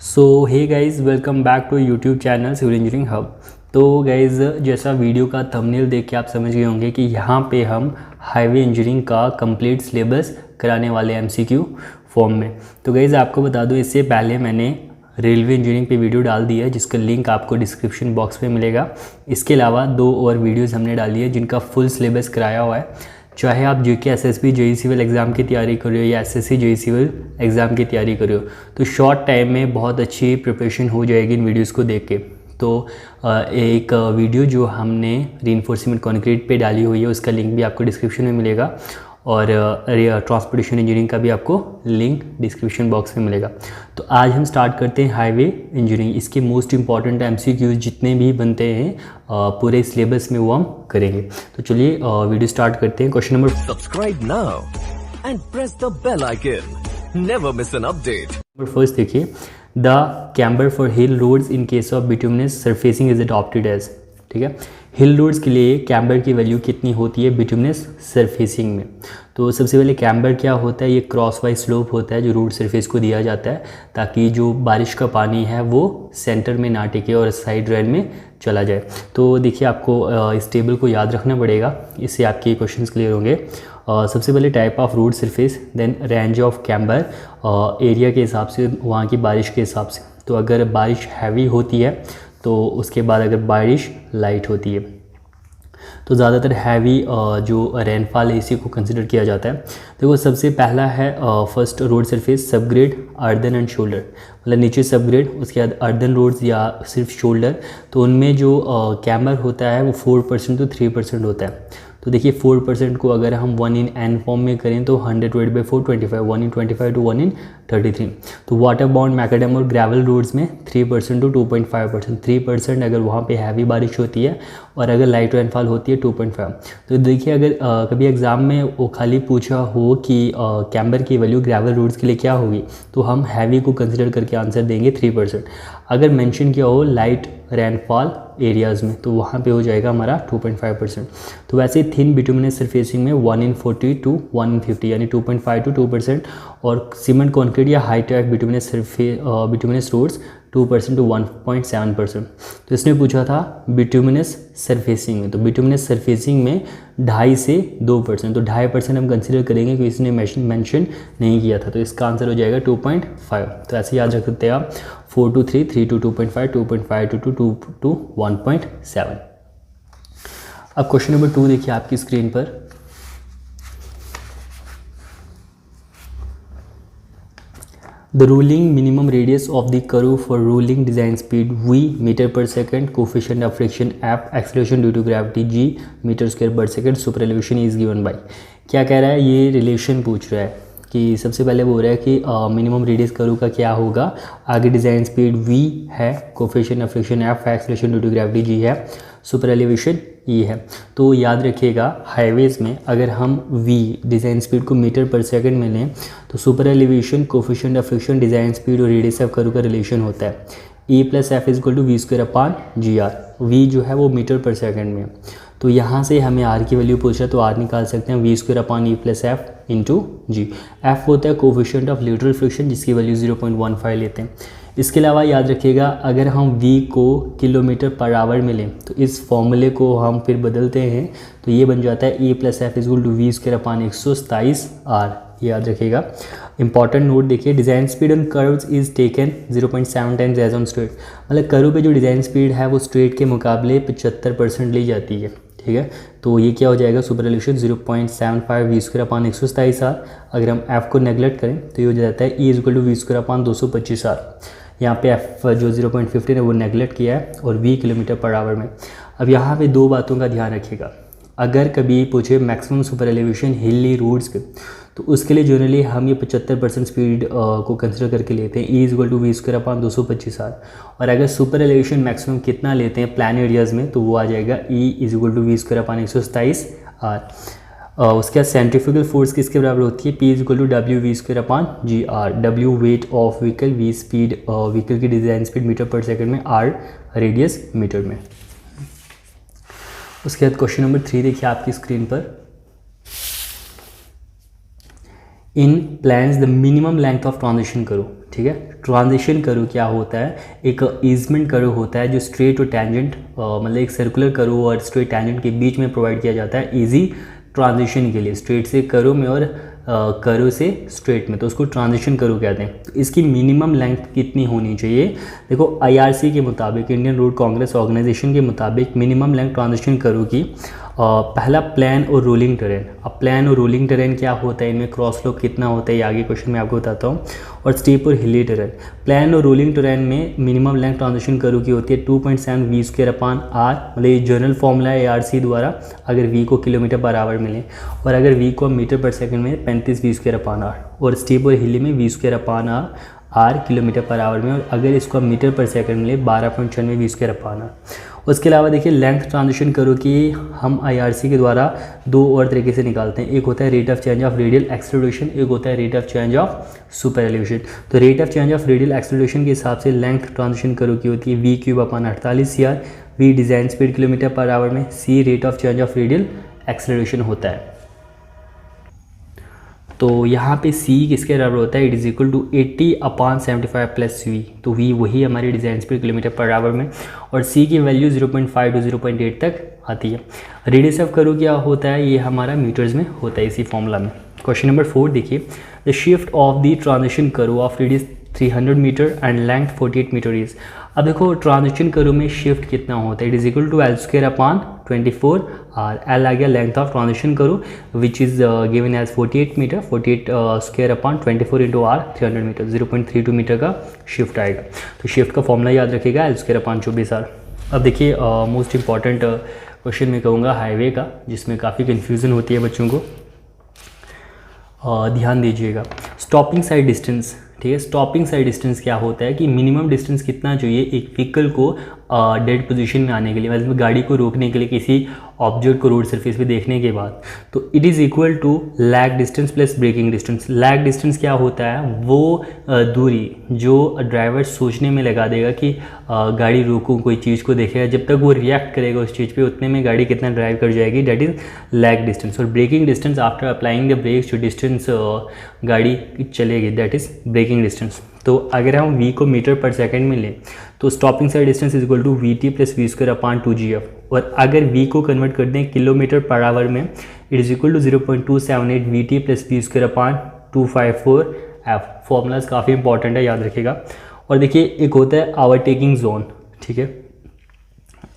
So hey guys, welcome back to YouTube channel civil engineering hub. तो guys, जैसा video का thumbnail देख के आप समझ गए होंगे कि यहाँ पे हम हाईवे इंजीनियरिंग का कंप्लीट सिलेबस कराने वाले एमसीक्यू फॉर्म में। तो गाइज़, आपको बता दूँ, इससे पहले मैंने रेलवे इंजीनियरिंग पे वीडियो डाल दी है जिसका लिंक आपको डिस्क्रिप्शन बॉक्स में मिलेगा। इसके अलावा 2 और वीडियोज़ हमने डाली है जिनका फुल सिलेबस कराया हुआ है। चाहे आप JK SSB JE civil exam की तैयारी कर रहे हो या एसएससी जेई सिविल एग्ज़ाम की तैयारी कर रहे हो, तो शॉर्ट टाइम में बहुत अच्छी प्रिपरेशन हो जाएगी इन वीडियोस को देख के। तो एक वीडियो जो हमने रीइंफोर्समेंट कंक्रीट पे डाली हुई है उसका लिंक भी आपको डिस्क्रिप्शन में मिलेगा, और ट्रांसपोर्टेशन इंजीनियरिंग का भी आपको लिंक डिस्क्रिप्शन बॉक्स में मिलेगा। तो आज हम स्टार्ट करते हैं हाईवे इंजीनियरिंग। इसके मोस्ट इंपॉर्टेंट एमसीक्यूज जितने भी बनते हैं पूरे सिलेबस में वो हम करेंगे। तो चलिए वीडियो स्टार्ट करते हैं। Question number Subscribe now and press the bell icon. Never miss an update. Number first देखिए, the camber for hill roads in case of bituminous surfacing is adopted as. ठीक है, हिल रोड्स के लिए camber की value कितनी होती है bituminous surfacing में। तो सबसे पहले कैम्बर क्या होता है, ये क्रॉस वाइज स्लोप होता है जो रोड सरफेस को दिया जाता है ताकि जो बारिश का पानी है वो सेंटर में ना टिके और साइड रेन में चला जाए। तो देखिए, आपको इस टेबल को याद रखना पड़ेगा, इससे आपके क्वेश्चंस क्लियर होंगे। सबसे पहले type of road surface, then range of camber area के हिसाब से, वहाँ की बारिश के हिसाब से। तो अगर बारिश हैवी होती है तो उसके बाद अगर बारिश लाइट होती है तो ज़्यादातर हैवी जो रेनफॉल है इसी को कंसिडर किया जाता है। देखो, सबसे पहला है first road surface subgrade earthen and shoulder, मतलब नीचे सबग्रेड, उसके बाद अर्दन रोड्स या सिर्फ शोल्डर। तो उनमें जो कैम्बर होता है वो 4% to 3% होता है। तो देखिए, 4% को अगर हम 1 in n फॉर्म में करें तो 100/4 25, 1 in 25 to 1 in 33। तो वाटर बाउंड मैकेडम और ग्रेवल रोड्स में 3% to 2.5%, 3% अगर वहाँ पे हैवी बारिश होती है और अगर लाइट रेनफॉल होती है 2.5। तो देखिए, अगर कभी एग्ज़ाम में वो खाली पूछा हो कि कैम्बर की वैल्यू ग्रेवल रोड्स के लिए क्या होगी, तो हम हैवी को कंसिडर करके आंसर देंगे 3%। अगर मेंशन किया हो लाइट रेनफॉल एरियाज़ में तो वहाँ पे हो जाएगा हमारा 2.5%। तो वैसे थिन बिटुमिनस सरफेसिंग में 1 in 40 to 1 in 50 यानी 2.5 to 2%, और सीमेंट कॉन्क्रीट या high type bituminous roads 2% to 1.7%। तो इसने पूछा था बिटुमिनस सरफेसिंग में, तो बिटुमिनस सरफेसिंग में 2.5 से 2%, तो 2.5% हम कंसिडर करेंगे क्योंकि इसने मेंशन नहीं किया था। तो इसका आंसर हो जाएगा 2.5। तो ऐसे याद रख सकते हैं आप, 4 to 3, 3 to 2.5, 2.5 to 2 to 1.7। अब क्वेश्चन नंबर 2 देखिए आपकी स्क्रीन पर। The ruling minimum radius of the curve for ruling design speed v meter per second, coefficient of friction f, acceleration due to gravity g meter square per second, super elevation is given by। क्या कह रहा है, ये relation पूछ रहा है कि सबसे पहले बोल रहा है कि मिनिमम रेडियस कर्व का क्या होगा, आगे डिज़ाइन स्पीड v है, कोफिशिएंट ऑफ फ्रिक्शन f है, acceleration due to gravity g है, सुपर एलिवेशन e है। तो याद रखिएगा, हाईवेज़ में अगर हम v डिज़ाइन स्पीड को मीटर पर सेकंड में लें तो super elevation, coefficient of friction, design speed और रेडियस ऑफ कर्व का रिलेशन होता है e + f = v²/gr। v जो है वो मीटर पर सेकंड में, तो यहाँ से हमें r की वैल्यू पूछ रहा है तो r निकाल सकते हैं v²/e + f × g। f होता है कोफिशिएंट ऑफ लेटरल फ्रिक्शन जिसकी वैल्यू 0.15 लेते हैं। इसके अलावा याद रखिएगा, अगर हम v को किलोमीटर पर आवर में लें तो इस फॉर्मूले को हम फिर बदलते हैं, तो ये बन जाता है e + f = v²/127 r। याद रखिएगा। इंपॉर्टेंट नोट देखिए, design speed on curves is taken 0.7 times as on straight, मतलब कर्व पे जो डिज़ाइन स्पीड है वो स्ट्रेट के मुकाबले 75% ली जाती है। ठीक है, तो ये क्या हो जाएगा, सुपर एलिवेशन 0.75 v²/127 r। अगर हम f को नेगलेक्ट करें तो ये हो जाता है e = v²/225 r। यहाँ पे f जो 0.15 है वो नेगलेक्ट किया है और v किलोमीटर पर आवर में। अब यहाँ पे 2 बातों का ध्यान रखिएगा, अगर कभी पूछे मैक्सिमम सुपर एलिवेशन हिली रोड्स पे तो उसके लिए जनरली हम ये 75% स्पीड को कंसिडर करके लेते हैं, e = v²/225 r। और अगर सुपर एलिवेशन मैक्सिमम कितना लेते हैं प्लान एरियाज़ में तो वो आ जाएगा e = v²/127 r। उसके बाद सेंट्रीफ्यूगल फोर्स किसके बराबर होती है, p = w/v²/gr। w weight of vehicle, v speed vehicle की डिज़ाइन स्पीड मीटर पर सेकंड में, r रेडियस मीटर में। उसके बाद क्वेश्चन नंबर 3 देखिए आपकी स्क्रीन पर। In plans the minimum length of transition करो। ठीक है। ट्रांजिशन कर्व क्या होता है, एक ईजमेंट कर्व होता है जो स्ट्रेट और टेंजेंट मतलब एक सर्कुलर कर्व और स्ट्रेट टेंजेंट के बीच में प्रोवाइड किया जाता है इजी ट्रांजिशन के लिए, स्ट्रेट से कर्व में और कर्व से स्ट्रेट में, तो उसको ट्रांजिशन कर्व कहते हैं। तो इसकी मिनिमम लेंथ कितनी होनी चाहिए, देखो IRC के मुताबिक, इंडियन रोड कांग्रेस ऑर्गेनाइजेशन के मुताबिक मिनिमम लेंथ ट्रांजिशन कर्व की पहला प्लान और रोलिंग टेरेन। अब प्लान और रोलिंग टेरेन क्या होता है, इनमें क्रॉस स्लोप कितना होता है, ये आगे क्वेश्चन में आपको बताता हूँ, और स्टीप और हिली टेरेन। प्लान और रोलिंग टेरेन में मिनिमम लेंथ ट्रांजिशन कर्व की होती है 2.7 v²/r, मतलब ये जनरल फॉर्मूला है ARC द्वारा, अगर v को km/h मिले, और अगर v को मीटर पर सेकंड में 35 v²/r, और स्टीप और हिली में v²/r km/h में, और अगर इसको मीटर पर सेकंड मिले 12.96 v²/r। उसके अलावा देखिए लेंथ ट्रांजिशन कर्व की हम IRC के द्वारा दो और तरीके से निकालते हैं, एक होता है rate of change of radial acceleration, एक होता है rate of change of super elevation. तो rate of change of radial acceleration के हिसाब से लेंथ ट्रांजिशन कर्व की होती है v³/48 cr, v design speed km/h में, c rate of change of radial acceleration होता है। तो यहाँ पे c किसके बराबर होता है, it is equal to 80/75 + v, तो v वही हमारी डिज़ाइन स्पीड km/h में, और c की वैल्यू 0.5 to 0.8 तक आती है। रेडियस ऑफ कर्व क्या होता है, ये हमारा मीटर्स में होता है इसी फॉर्मूला में। क्वेश्चन नंबर 4 देखिए, the shift of the transition curve of radius 300 metre and length 48 metre is. अब देखो ट्रांजिशन कर्व में शिफ्ट कितना होता है, it is equal to L²/24r, L आ गया length of transition curve which is given as 48 metre, 48²/24 into r 300 metre, 0.32 metre का shift आएगा। तो शिफ्ट का फॉर्मूला याद रखिएगा L²/24r। अब देखिए मोस्ट इंपॉर्टेंट क्वेश्चन मैं कहूँगा हाईवे का, जिसमें काफ़ी कन्फ्यूज़न होती है बच्चों को, ध्यान दीजिएगा। स्टॉपिंग साइड डिस्टेंस, ठीक है, स्टॉपिंग साइड डिस्टेंस क्या होता है कि मिनिमम डिस्टेंस कितना चाहिए एक व्हीकल को डेड पोजीशन में आने के लिए, मतलब गाड़ी को रोकने के लिए किसी ऑब्जेक्ट को रोड सरफेस पे देखने के बाद, तो it is equal to lag distance plus braking distance. Lag distance क्या होता है, वो दूरी जो ड्राइवर सोचने में लगा देगा कि गाड़ी रोकूं, कोई चीज़ को देखेगा, जब तक वो रिएक्ट करेगा उस चीज़ पे, उतने में गाड़ी कितना ड्राइव कर जाएगी, डेट इज़ लैग डिस्टेंस। और braking distance after applying the brakes, जो डिस्टेंस गाड़ी चलेगी, दैट इज़ ब्रेकिंग डिस्टेंस। तो अगर हम v को मीटर पर सेकंड में लें तो stopping sight distance is equal to vt + v²/2gf, और अगर v को कन्वर्ट कर दें km/h में, it is equal to 0.278 vt + v²/254f। Formulas काफ़ी इंपॉर्टेंट है, याद रखिएगा। और देखिए एक होता है ओवरटेकिंग जोन, ठीक है,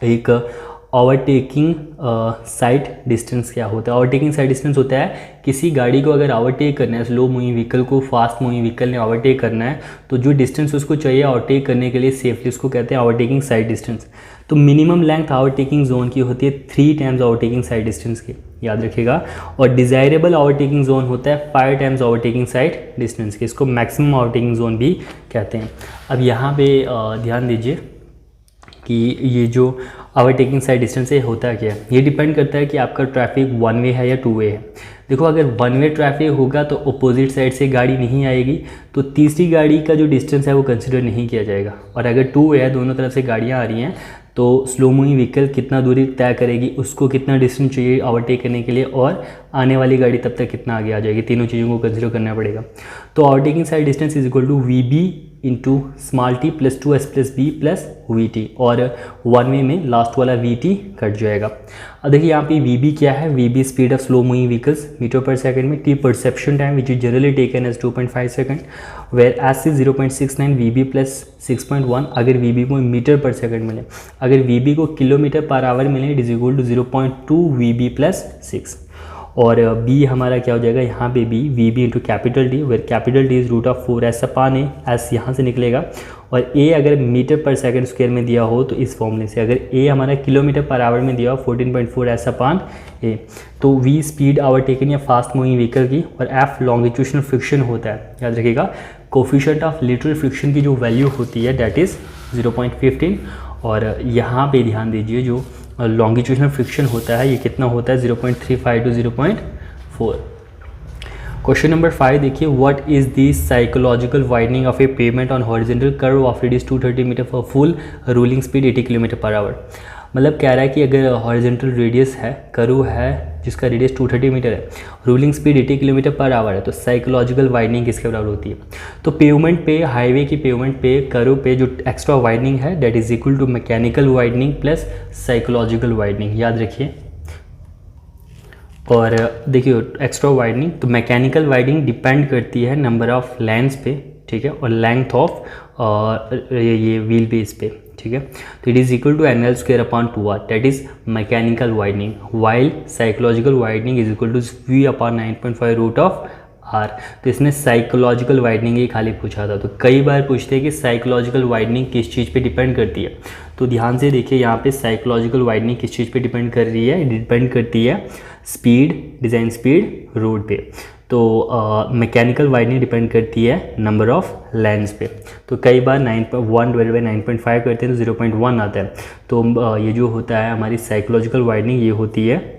एक ओवरटेकिंग साइड डिस्टेंस क्या होता है, ओवरटेकिंग साइड डिस्टेंस होता है किसी गाड़ी को अगर ओवरटेक करना है, स्लो मूविंग व्हीकल को फास्ट मूविंग व्हीकल ने ओवरटेक करना है, तो जो डिस्टेंस उसको चाहिए ओवरटेक करने के लिए सेफली, उसको कहते हैं ओवरटेकिंग साइड डिस्टेंस। तो मिनिमम लेंथ ओवरटेकिंग जोन की होती है 3 टाइम्स ओवरटेकिंग साइड डिस्टेंस की, याद रखिएगा। और डिज़ायरेबल ओवरटेकिंग जोन होता है 5 टाइम्स ओवरटेकिंग साइड डिस्टेंस की, इसको मैक्सिमम ओवरटेकिंग जोन भी कहते हैं। अब यहाँ पे ध्यान दीजिए कि ये जो ओवरटेकिंग साइड डिस्टेंस है होता है क्या है, ये डिपेंड करता है कि आपका ट्रैफिक 1 वे है या 2 वे है। देखो अगर 1 वे ट्रैफिक होगा तो अपोजिट साइड से गाड़ी नहीं आएगी, तो तीसरी गाड़ी का जो डिस्टेंस है वो कंसिडर नहीं किया जाएगा। और अगर 2 वे है, दोनों तरफ से गाड़ियाँ आ रही हैं, तो स्लो मूविंग व्हीकल कितना दूरी तय करेगी, उसको कितना डिस्टेंस चाहिए ओवरटेक करने के लिए, और आने वाली गाड़ी तब तक कितना आगे आ जाएगी, तीनों चीज़ों को कंसिडर करना पड़ेगा। तो overtaking sight distance is equal to VB into small t + 2s + b + vt, और 1 वे में लास्ट वाला vt कट जाएगा। अब देखिए यहाँ पे VB क्या है, VB speed of slow moving vehicles metre पर सेकंड में, t perception time which is generally taken as 2.5 second, where s is 0.69 VB + 6.1 अगर VB को मीटर पर सेकंड मिले, अगर VB को km/h मिले, it is equal to 0.2 VB + 6। और b हमारा क्या हो जाएगा यहाँ पे b VB into capital D, where capital D is √4s/a, s यहाँ से निकलेगा, और a अगर मीटर पर सेकंड स्क्वायर में दिया हो तो इस फॉर्मूले से, अगर a हमारा km/h में दिया हो 14.4s/a, तो v स्पीड ओवरटेकन या फास्ट मूविंग व्हीकल की, और f लॉन्गिट्यूशनल फ्रिक्शन होता है, याद रखिएगा। कोफिशिएंट ऑफ लिटरल फ्रिक्शन की जो वैल्यू होती है डेट इज़ 0.15, और यहाँ पे ध्यान दीजिए जो लॉन्गिट्यूशनल फ्रिक्शन होता है ये कितना होता है, 0.35 to 0.4। क्वेश्चन नंबर 5 देखिए, what is the psychological widening of a pavement on horizontal curve of radius 230 metre for full rolling speed 80 km/h। मतलब कह रहा है कि अगर हॉरिजेंटल रेडियस है, कर्व है जिसका रेडियस 230 मीटर है, ruling speed 80 kilometre per our है, तो साइकोलॉजिकल वाइडनिंग किसके बराबर होती है? तो पेवमेंट पे, हाईवे की पेवमेंट पे, कर्व पे जो एक्स्ट्रा वाइडनिंग है that is equal to mechanical widening plus psychological widening, याद रखिए। और देखिए एक्स्ट्रा वाइडनिंग, तो मैकेनिकल वाइडनिंग डिपेंड करती है नंबर ऑफ लेंस पे, ठीक है, और लेंथ ऑफ ये व्हील बेस पे, ठीक है। तो it is equal to NL square upon 2R, that is mechanical widening, while psychological widening is equal to V upon 9.5 root of R। तो इसने साइकोलॉजिकल वाइडनिंग ही खाली पूछा था। तो कई बार पूछते हैं कि साइकोलॉजिकल वाइडनिंग किस चीज़ पे डिपेंड करती है, तो ध्यान से देखिए यहाँ पे साइकोलॉजिकल वाइडनिंग किस चीज़ पे डिपेंड कर रही है, डिपेंड करती है स्पीड, डिज़ाइन स्पीड, रोड पे। तो मैकेनिकल वाइडनिंग डिपेंड करती है नंबर ऑफ लेंस पे। तो कई बार 9.1/9.5 करते हैं तो 0.1 आता है। तो ये जो होता है हमारी साइकोलॉजिकल वाइडनिंग, ये होती है,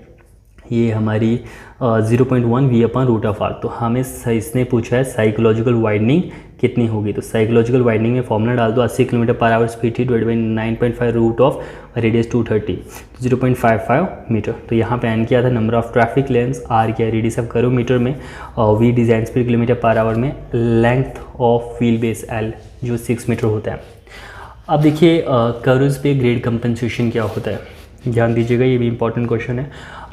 ये हमारी 0.1 V upon root of R। तो हमें इसने पूछा है साइकोलॉजिकल वाइडनिंग कितनी होगी, तो साइकोलॉजिकल वाइडनिंग में फॉर्मूला डाल दो, 80 किलोमीटर पर आवर स्पीड थी divide by 9.5 root of radius 230, 0.55 metre. तो यहाँ पे एन किया था number of traffic lanes, r किया रेडियस ऑफ कर्व मीटर में, और V design speed kilometre per hour में, length of wheel base l जो 6 मीटर होता है। अब देखिए कर्व्स पे ग्रेड कंपनसेशन क्या होता है, ध्यान दीजिएगा, ये भी इंपॉर्टेंट क्वेश्चन है।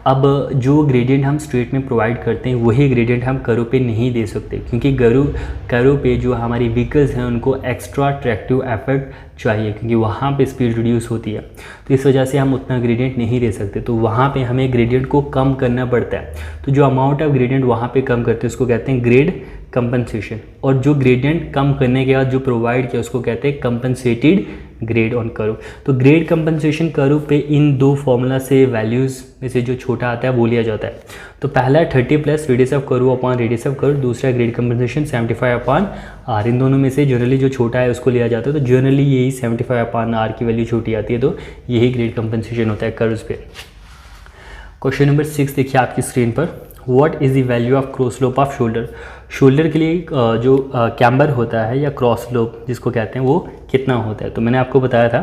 अब जो ग्रेडियंट हम स्ट्रेट में प्रोवाइड करते हैं वही ग्रेडियंट हम कर्व पे नहीं दे सकते, क्योंकि कर्व पे जो हमारी व्हीकल्स हैं उनको एक्स्ट्रा ट्रैक्टिव इफेक्ट चाहिए, क्योंकि वहाँ पे स्पीड रिड्यूस होती है, तो इस वजह से हम उतना ग्रेडियंट नहीं दे सकते। तो वहाँ पे हमें ग्रेडियंट को कम करना पड़ता है। तो जो अमाउंट ऑफ ग्रेडियंट वहाँ पे कम करते हैं उसको कहते हैं ग्रेड कंपनसेशन, और जो ग्रेडियंट कम करने के बाद जो प्रोवाइड किया उसको कहते हैं कंपनसेटेड ग्रेड ऑन कर्व। तो ग्रेड कंपनसेशन कर्व पे इन दो फॉर्मूला से वैल्यूज़ में से जो छोटा आता है वो लिया जाता है। तो पहला 30 plus radius of curve upon radius of curve, दूसरा ग्रेड कंपनसेशन 75 अपॉन R। इन दोनों में से जनरली जो छोटा है उसको लिया जाता है, तो जनरली यही 75 अपॉन R की वैल्यू छोटी आती है, तो यही ग्रेड कंपनसेशन होता है कर्व्स पे। क्वेश्चन नंबर 6 देखिए आपकी स्क्रीन पर, what is the value of cross slope off shoulder. Shoulder के लिए जो कैम्बर होता है या क्रॉस स्लोप जिसको कहते हैं वो कितना होता है, तो मैंने आपको बताया था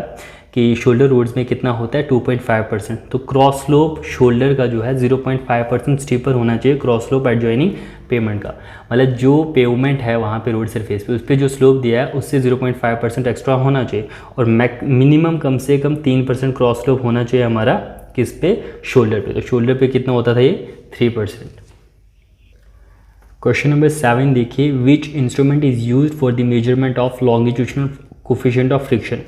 कि शोल्डर रोड्स में कितना होता है 2.5%। तो क्रॉस स्लोप शोल्डर का जो है 0.5% स्टीपर होना चाहिए क्रॉस स्लोप एडजॉइनिंग पेमेंट का, मतलब जो पेवमेंट है वहाँ पे रोड सरफेस पे उस पर जो स्लोप दिया है उससे 0.5% एक्स्ट्रा होना चाहिए, और मिनिमम कम से कम 3% क्रॉस स्लोप होना चाहिए हमारा किस पे, शोल्डर पे। तो शोल्डर पे कितना होता था ये 3%। क्वेश्चन नंबर 7 देखिए, which instrument is used for the measurement of longitudinal coefficient of friction.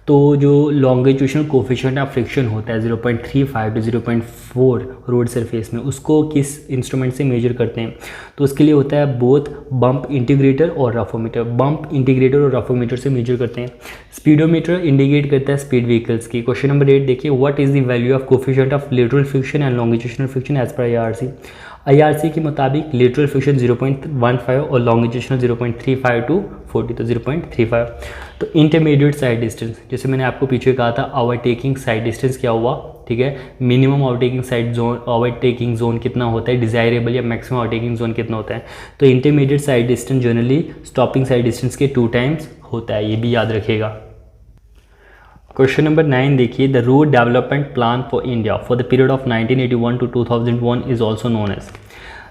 तो जो लॉन्गिट्यूशनल कोफिशिएंट ऑफ फ्रिक्शन होता है 0.35 टू 0.4 रोड सरफेस में, उसको किस इंस्ट्रूमेंट से मेजर करते हैं, तो उसके लिए होता है बोथ बम्प इंटीग्रेटर और रफोमीटर। बम्प इंटीग्रेटर और रफोमीटर से मेजर करते हैं। स्पीडोमीटर इंडिकेट करता है स्पीड व्हीकल्स की। क्वेश्चन नंबर 8 देखिए, what is the value of coefficient of lateral friction and longitudinal friction as per IRC। IRC के मुताबिक लेटरल फ्रिक्शन 0.15 और लॉन्गिट्यूशनल 0.35 टू 40, तो 0.35। तो इंटरमीडिएट साइड डिस्टेंस, जैसे मैंने आपको पीछे कहा था ओवरटेकिंग साइड डिस्टेंस क्या हुआ, ठीक है, minimum overtaking side zone, overtaking zone कितना होता है, डिजायरेबल या मैक्सिमम ओवरटेकिंग जोन कितना होता है। तो intermediate side distance generally stopping sight distance के 2 टाइम्स होता है, ये भी याद रखिएगा। क्वेश्चन नंबर 9 देखिए, the road development plan for India for the period of 1981 to 2001 is also known as.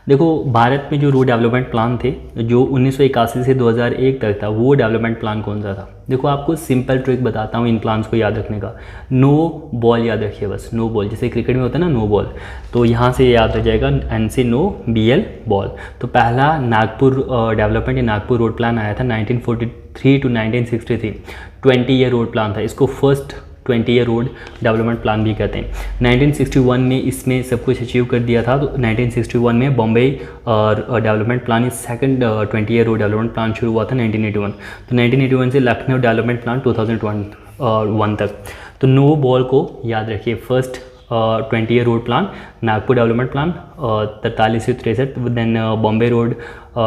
देखो भारत में जो रोड डेवलपमेंट प्लान थे जो 1981 से 2001 तक था, वो डेवलपमेंट प्लान कौन सा था। देखो आपको सिंपल ट्रिक बताता हूँ इन प्लान्स को याद रखने का। नो बॉल याद रखिए, बस नो बॉल, जैसे क्रिकेट में होता है ना नो बॉल, तो यहाँ से याद रह जाएगा एन से नो BL बॉल। तो पहला नागपुर डेवलपमेंट या नागपुर रोड प्लान आया था 1943 टू 1963, 20 ईयर रोड प्लान था। इसको first 20 year road development plan भी कहते हैं। 1961 में इसमें सब कुछ अचीव कर दिया था। तो 1961 में बॉम्बे डेवलपमेंट प्लान इस second 20 year road development plan शुरू हुआ था 1981। तो 1981 से लखनऊ डेवलपमेंट प्लान 2001 तक। तो नो बॉल को याद रखिए, first 20 year road plan Nagpur development plan 43 से 63, then Bombay road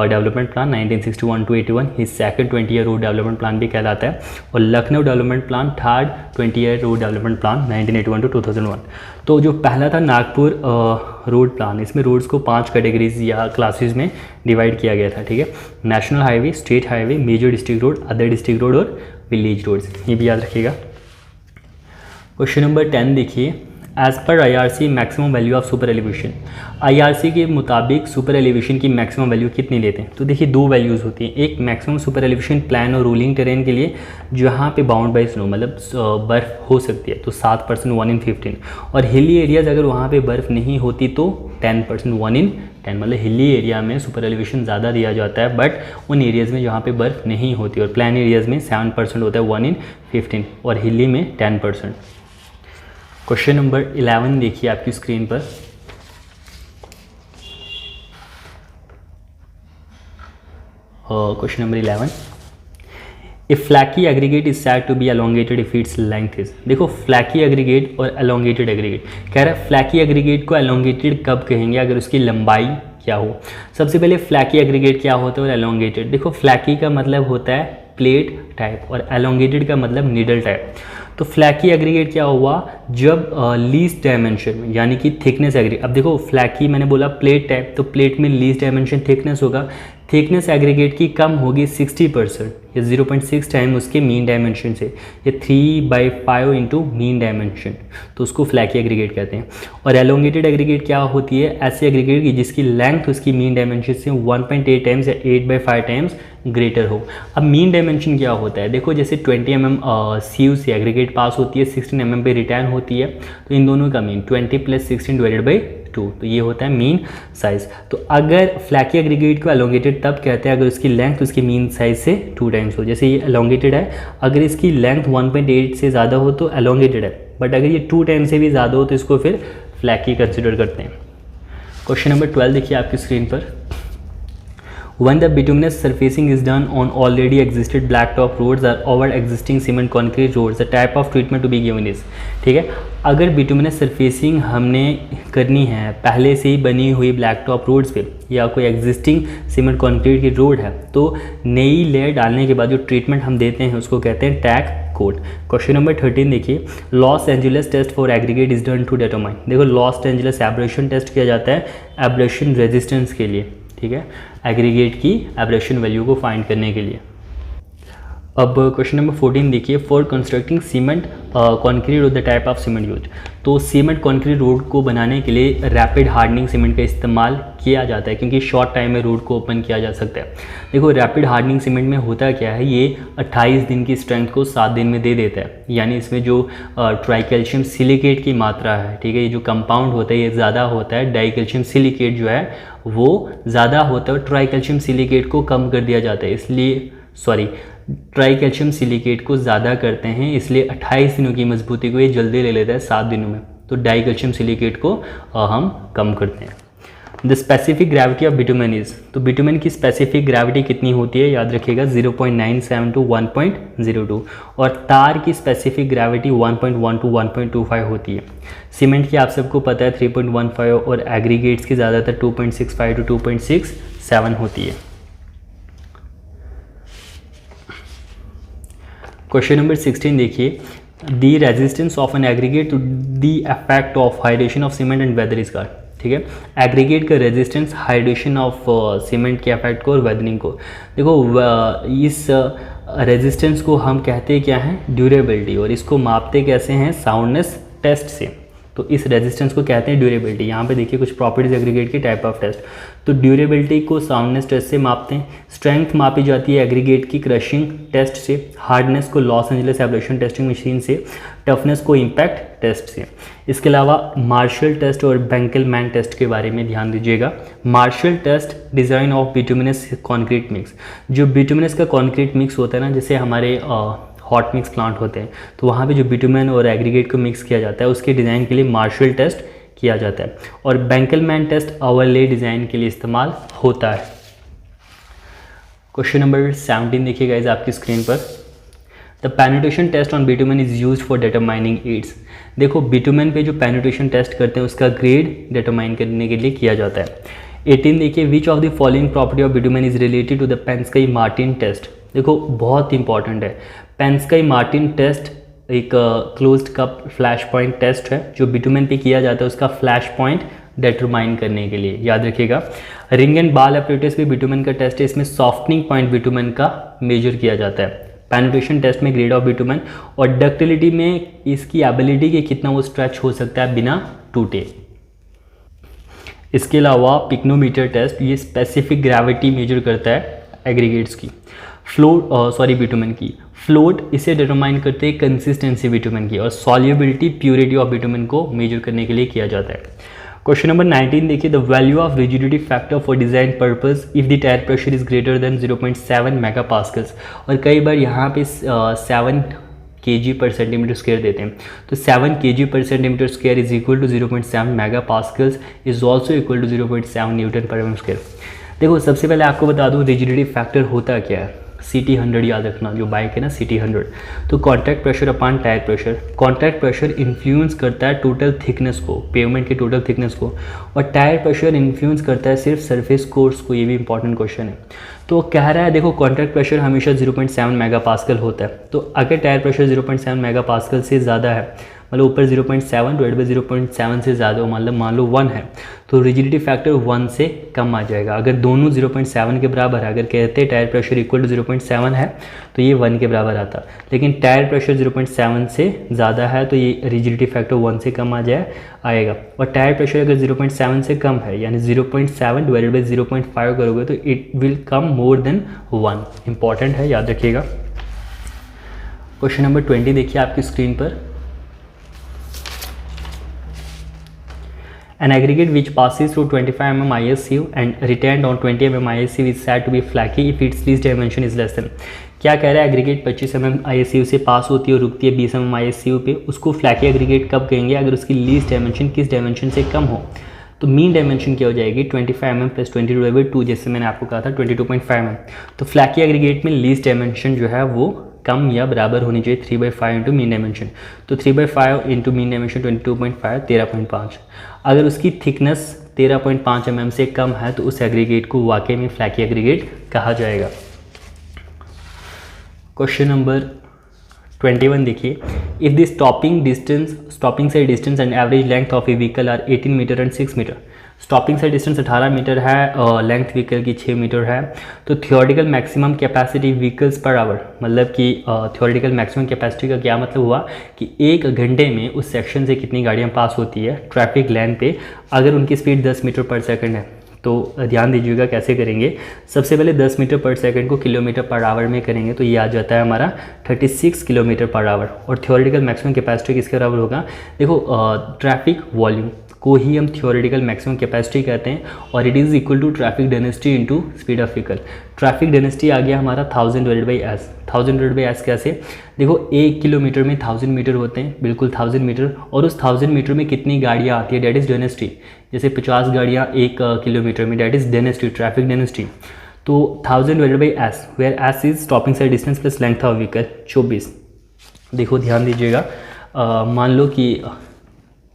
development plan 1961 to 81, ही second 20 year road development plan भी कहलाता है। और Lucknow development plan third 20 year road development plan 1981 to 2001। तो जो पहला था नागपुर रोड प्लान, इसमें रोड्स को 5 कैटेगरीज या क्लासेस में डिवाइड किया गया था, ठीक है। National highway, state highway, major district road, other district road और विलेज रोड्स, ये भी याद रखिएगा। क्वेश्चन नंबर 10 देखिए, as per IRC maximum value of super elevation. IRC के मुताबिक सुपर एलिवेशन की मैक्सिमम वैल्यू कितनी लेते हैं? तो देखिए दो वैल्यूज़ होती हैं, एक मैक्सिमम सुपर एलिवेशन प्लान और रूलिंग टेरेन के लिए जहाँ पे बाउंड बाई स्नो मतलब बर्फ़ हो सकती है तो 7% 1 in 15, और हिली एरियाज़ अगर वहाँ पे बर्फ़ नहीं होती तो 10% 1 in 10, मतलब हिली एरिया में सुपर एलिवेशन ज़्यादा दिया जाता है बट उन एरियाज़ में जहाँ पे बर्फ़ नहीं होती, और प्लान एरियाज़ में 7% होता है 1 in 15 और हिली में 10%। क्वेश्चन नंबर 11 देखिए आपकी स्क्रीन पर। Question number 11, a flaky aggregate is said to be elongated if its length is. देखो फ्लैकी एग्रीगेट और एलोंगेटेड एग्रीगेट, कह रहा है फ्लैकी एग्रीगेट को एलोंगेटेड कब कहेंगे? अगर उसकी लंबाई क्या हो। सबसे पहले फ्लैकी एग्रीगेट क्या होता है और एलोंगेटेड। देखो फ्लैकी का मतलब होता है प्लेट टाइप और एलोंगेटेड का मतलब नीडल टाइप। तो फ्लैकी एग्रीगेट क्या हुआ जब लीस्ट डायमेंशन में यानी कि थिकनेस एग्रीगेट। अब देखो फ्लैकी मैंने बोला प्लेट टाइप, तो प्लेट में लीस्ट डायमेंशन थिकनेस होगा, थिकनेस एग्रीगेट की कम होगी 60% या 0.6 टाइम उसके मीन डायमेंशन से, या 3/5 इंटू मीन डायमेंशन, तो उसको फ्लैकी एग्रीगेट कहते हैं। और एलोंगेटेड एग्रीगेट क्या होती है? ऐसी एग्रीगेट की जिसकी लेंथ उसकी मीन डायमेंशन से 1.8 टाइम्स या 8/5 टाइम्स ग्रेटर हो। अब मीन डायमेंशन क्या होता है? देखो जैसे 20 mm सीयू से एग्रीगेट पास होती है, 16 mm पे रिटर्न होती है, तो इन दोनों का मीन 20 + 16 डिवाइडेड बाई 2, तो ये होता है मीन साइज। तो अगर फ्लैकी एग्रीगेट को एलोंगेटेड तब कहते हैं अगर उसकी लेंथ उसकी मीन साइज से 2 टाइम्स हो। जैसे ये एलोंगेटेड है, अगर इसकी लेंथ 1.8 से ज़्यादा हो तो एलोंगेटेड है, बट अगर ये 2 टाइम्स से भी ज़्यादा हो तो इसको फिर फ्लैकी कंसिडर करते हैं। क्वेश्चन नंबर 12 देखिए आपकी स्क्रीन पर। When the bituminous surfacing is done on already existed blacktop roads or over existing cement concrete roads, the type of treatment to be given is, ठीक है, अगर बिटुमिनस सरफेसिंग हमने करनी है पहले से ही बनी हुई ब्लैकटॉप रोड्स पे या कोई एग्जिस्टिंग सीमेंट कॉन्क्रीट की रोड है, तो नई लेयर डालने के बाद जो ट्रीटमेंट हम देते हैं उसको कहते हैं टैग कोट। क्वेश्चन नंबर 13 देखिए, Los Angeles test for aggregate is done to determine. देखो लॉस एंजल्स एब्रेशन टेस्ट किया जाता है एब्रेशन रेजिस्टेंस के लिए, ठीक है, एग्रीगेट की एब्रेशन वैल्यू को फाइंड करने के लिए। अब क्वेश्चन नंबर 14 देखिए, for constructing cement concrete road the type of cement use. तो सीमेंट कॉन्क्रीट रोड को बनाने के लिए रैपिड हार्डनिंग सीमेंट का इस्तेमाल किया जाता है क्योंकि शॉर्ट टाइम में रोड को ओपन किया जा सकता है। देखो रैपिड हार्डनिंग सीमेंट में होता क्या है, ये 28 दिन की स्ट्रेंथ को 7 दिन में दे देता है, यानी इसमें जो ट्राइकैल्शियम सिलिकेट की मात्रा है, ठीक है, ये जो कंपाउंड होता है ये ज़्यादा होता है, डाइकैल्शियम सिलिकेट जो है वो ज़्यादा होता है और ट्राइकैल्शियम सिलिकेट को कम कर दिया जाता है, इसलिए ट्राइकैल्शियम सिलिकेट को ज़्यादा करते हैं, इसलिए 28 दिनों की मजबूती को ये जल्दी ले लेता है 7 दिनों में, तो डाइकैल्शियम सिलिकेट को हम कम करते हैं। The specific gravity of bitumen is, तो बिटुमेन की स्पेसिफिक ग्रेविटी कितनी होती है, याद रखिएगा 0.97 to 1.02, और तार की स्पेसिफिक ग्रेविटी 1.1 to 1.25 होती है। सीमेंट की आप सबको पता है 3.15 और एग्रीगेट्स की ज़्यादातर 2.65 to 2.67 होती है। क्वेश्चन नंबर 16 देखिए, the resistance of an aggregate to the effect of hydration of cement and weather is का, ठीक है, एग्रीगेट का रेजिस्टेंस हाइड्रेशन ऑफ सीमेंट के इफेक्ट को और वेदरिंग को। देखो इस रेजिस्टेंस को हम कहते हैं क्या है, ड्यूरेबिलिटी, और इसको मापते कैसे हैं, साउंडनेस टेस्ट से, तो इस रेजिस्टेंस को कहते हैं ड्यूरेबिलिटी। यहाँ पे देखिए कुछ प्रॉपर्टीज एग्रीगेट की टाइप ऑफ टेस्ट, तो ड्यूरेबिलिटी को साउंडनेस टेस्ट से मापते हैं, स्ट्रेंथ मापी जाती है एग्रीगेट की क्रशिंग टेस्ट से, हार्डनेस को Los Angeles abrasion testing machine से, टफनेस को इम्पैक्ट टेस्ट से। इसके अलावा मार्शल टेस्ट और बेंकलमैन टेस्ट के बारे में ध्यान दीजिएगा। Marshall test design of bituminous concrete mix, जो बिटुमिनस का कॉन्क्रीट मिक्स होता है ना, जैसे हमारे हॉट मिक्स प्लांट होते हैं तो वहाँ पे जो बिटुमेन और एग्रीगेट को मिक्स किया जाता है उसके डिज़ाइन के लिए मार्शल टेस्ट किया जाता है, और बेंकलमैन टेस्ट ओवरले डिज़ाइन के लिए इस्तेमाल होता है। क्वेश्चन नंबर 17 देखिए गाइस आपकी स्क्रीन पर, the penetration test on bitumen is use for determining aids. देखो बिटुमेन पे जो पेनिट्रेशन टेस्ट करते हैं उसका ग्रेड डिटरमाइन करने के लिए किया जाता है। 18 देखिए, which of the following property of bitumen is related to the Pensky Martens test. देखो बहुत इंपॉर्टेंट है, पेंस्काई मार्टिन टेस्ट एक closed cup flash point test है जो बिटुमेन पे किया जाता है उसका फ्लैश पॉइंट डिटरमाइन करने के लिए, याद रखिएगा। रिंग एंड बाल एपरेटस भी बिटुमेन का टेस्ट है, इसमें सॉफ्टनिंग पॉइंट बिटुमेन का मेजर किया जाता है। पेनिट्रेशन टेस्ट में ग्रेड ऑफ बिटुमेन, और डक्टिलिटी में इसकी एबिलिटी कि कितना वो स्ट्रेच हो सकता है बिना टूटे। इसके अलावा पिक्नोमीटर टेस्ट ये स्पेसिफिक ग्रेविटी मेजर करता है एग्रीगेट्स की। बिटुमेन की फ्लोट इसे डिटरमाइन करते हैं कंसिस्टेंसी बिटुमेन की, और सॉल्युबिलिटी प्योरिटी ऑफ बिटुमेन को मेजर करने के लिए किया जाता है। क्वेश्चन नंबर 19 देखिए, the value of rigidity factor for design purpose if the tyre pressure is greater than 0.7 मेगापास्कल्स। और कई बार यहाँ पे 7 kg पर सेंटीमीटर स्क्वायर देते हैं, तो 7 kg पर centimetre square is equal to 0.7 megapascals is also equal to 0.7 newton per m square. देखो सबसे पहले आपको बता दूं रिजिडिटी फैक्टर होता क्या है। CT100 याद रखना, जो बाइक है ना CT100, तो contact pressure upon tyre pressure. Contact pressure influence करता है टोटल थिकनेस को, पेवमेंट के टोटल थिकनेस को, और टायर प्रेशर इन्फ्लुएंस करता है सिर्फ सरफेस कोर्स को। ये भी इंपॉर्टेंट क्वेश्चन है। तो कह रहा है देखो कॉन्टैक्ट प्रेशर हमेशा 0.7 मेगापास्कल होता है, तो अगर टायर प्रेशर 0.7 मेगापास्कल से ज़्यादा है, मतलब ऊपर 0.7 डिवाइड बाई 0.7 से ज़्यादा, मतलब मान लो 1 है, तो रिजिडिटी फैक्टर 1 से कम आ जाएगा। अगर दोनों 0.7 के बराबर है, अगर कहते हैं टायर प्रेशर इक्वल टू 0.7 है तो ये 1 के बराबर आता, लेकिन टायर प्रेशर 0.7 से ज़्यादा है तो ये रिजिडिटी फैक्टर 1 से कम आएगा। और टायर प्रेशर अगर 0.7 से कम है, यानी 0.7 डिवाइडेड बाई 0.5 करोगे तो it will come more than 1। Important है, याद रखिएगा। क्वेश्चन नंबर 20 देखिए आपकी स्क्रीन पर। An aggregate which passes through 25 mm ISU and retained on 20 mm ISU is said to be flaky if its least dimension is less than। क्या कह रहा है, एग्रीगेट 25 mm ISU से पास होती है और रुकती है 20 mm ISU पे, उसको फ्लैकी एग्रीगेट कब कहेंगे, अगर उसकी लीस्ट डायमेंशन किस डायमेंशन से कम हो। तो मीन डायमेंशन क्या हो जाएगी 25 mm प्लस 22/2, जैसे मैंने आपको कहा था 22.5 mm। तो फ्लैकी एग्रीगेट में लीस्ट डायमेंशन जो है वो कम या बराबर होनी चाहिए 3/5 इंटू मीन डायमेंशन। तो 3/5 इंटू मीन डायमेंशन 22.5 13.5। अगर उसकी थिकनेस 13.5 mm से कम है तो उस एग्रीगेट को वाकई में फ्लैकी एग्रीगेट कहा जाएगा। क्वेश्चन नंबर 21 देखिए, if the stopping sight distance and average length of a vehicle are 18 metre and 6 metre. Stopping sight distance 18 metre है, लेंथ व्हीकल की 6 मीटर है, तो theoretical maximum capacity vehicles per hour, मतलब कि theoretical maximum capacity का क्या मतलब हुआ कि 1 घंटे में उस सेक्शन से कितनी गाड़ियाँ पास होती है ट्रैफिक लेन पे, अगर उनकी स्पीड 10 मीटर पर सेकंड है। तो ध्यान दीजिएगा कैसे करेंगे। सबसे पहले 10 मीटर पर सेकंड को किलोमीटर पर आवर में करेंगे तो ये आ जाता है हमारा 36 किलोमीटर पर आवर। और थियोरेटिकल मैक्सिमम कैपेसिटी किसके बराबर होगा, देखो ट्रैफिक वॉल्यूम को ही हम थियोरेटिकल मैक्सिमम कैपेसिटी कहते हैं, और it is equal to traffic density into speed of vehicle. Traffic density आ गया हमारा 1000 divided by S. 1000 divided by S कैसे, देखो 1 किलोमीटर में 1000 मीटर होते हैं, बिल्कुल 1000 मीटर, और उस 1000 मीटर में कितनी गाड़ियाँ आती है, डेट इज़ डेंसिटी। जैसे 50 गाड़ियाँ 1 किलोमीटर में, that is density, traffic density. तो 1000 divided by S, where S is stopping sight distance plus length of vehicle 24। देखो ध्यान दीजिएगा, मान लो कि